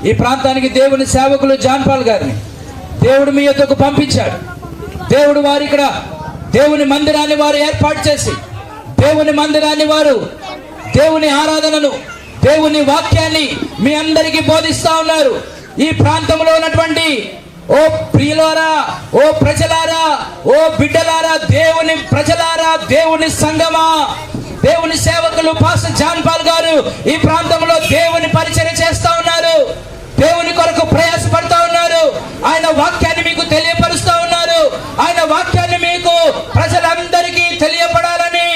ఈ ప్రాంతానికి దేవుని సేవకులు జాన్ పాల్ గారిని దేవుడు మీ యొద్దకు పంపించాడు. దేవుడు వారు ఇక్కడ దేవుని మందిరాన్ని వారు ఏర్పాటు చేసి దేవుని మందిరాన్ని వారు దేవుని ఆరాధనను దేవుని వాక్యాన్ని మీ అందరికీ బోధిస్తా ఉన్నారు. ఈ ప్రాంతంలో ఉన్నటువంటి ఓ ప్రియులారా, ఓ ప్రజలారా, ఓ బిడ్డలారా, దేవుని ప్రజలారా, దేవుని సంగమా, దేవుని సేవకులు పాస్టర్ జాన్ పాల్ గారు ఈ ప్రాంతంలో దేవుని పరిచర్య చేస్తా ఉన్నారు. దేవుని కొరకు ప్రయాసపడతా ఉన్నారు. ఆయన వాక్యాన్ని మీకు తెలియపరుస్తా ఉన్నారు. ఆయన వాక్యాన్ని మీకు ప్రజలందరికీ తెలియపడాలని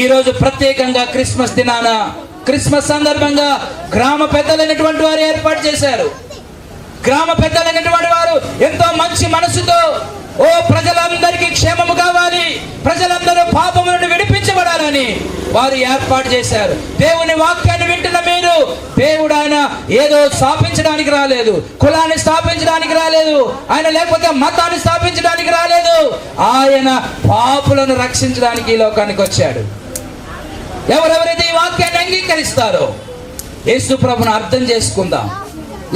ఈరోజు ప్రత్యేకంగా క్రిస్మస్ దినాన, క్రిస్మస్ సందర్భంగా గ్రామ పెద్దలైనటువంటి వారు ఏర్పాటు చేశారు. గ్రామ పెద్దలైనటువంటి వారు ఎంతో మంచి మనసుతో ఓ ప్రజలందరికీ క్షేమము కావాలి, ప్రజలందరూ పాపము నుండి విడిపించబడాలని వారు ఏర్పాటు చేశారు. దేవుని వాక్యాన్ని వింటున్న మీరు, దేవుడు ఆయన ఏదో స్థాపించడానికి రాలేదు, కులాన్ని స్థాపించడానికి రాలేదు, ఆయన లేకపోతే మతాన్ని స్థాపించడానికి రాలేదు. ఆయన పాపులను రక్షించడానికి ఈ లోకానికి వచ్చాడు. ఎవరెవరైతే ఈ వాక్యాన్ని అంగీకరిస్తారో యేసు ప్రభువును అర్థం చేసుకుందాం.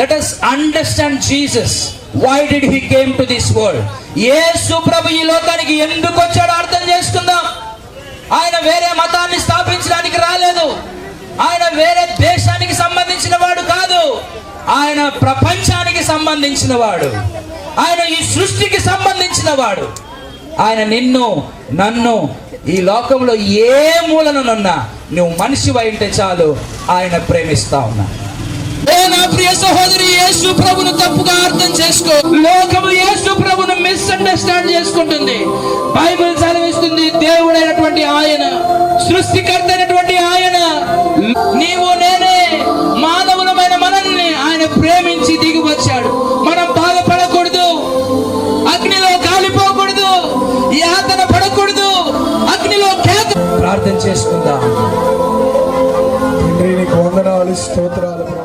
Let us understand Jesus. Why did he came to this world? యేసు ప్రభు ఈ లోకానికి ఎందుకు వచ్చాడో అర్థం చేసుకుందాం. ఆయన వేరే మతాన్ని స్థాపించడానికి రాలేదు. ఆయన వేరే దేశానికి సంబంధించిన వాడు కాదు. ఆయన ప్రపంచానికి సంబంధించిన వాడు. ఆయన ఈ సృష్టికి సంబంధించిన వాడు. ఆయన నిన్ను నన్ను ఈ లోకంలో ఏ మూలనున్నా నువ్వు మనిషివై ఉంటే చాలు ఆయన ప్రేమిస్తా ఉన్నా. నా ప్రియ సహోదరి, యేసు ప్రభును తప్పుగా అర్థం చేసుకో. లోకము యేసు ప్రభును మిస్అండర్స్టాండ్ చేసుకుంటుంది. బైబిల్ చదివిస్తుంది దేవుడైనటువంటి ఆయన, సృష్టికర్త అయినటువంటి ఆయన, నీవు నేనే మానవులమైన మనల్ని ఆయన ప్రేమించి దిగి వచ్చాడు. మనం బాధపడకూడదు, అగ్నిలో కాలిపోకూడదు, యాతన పడకూడదు, అగ్నిలో ప్రార్థన చేసుకుందాం. తండ్రి నీకు వందనాలు, స్తోత్రాలు.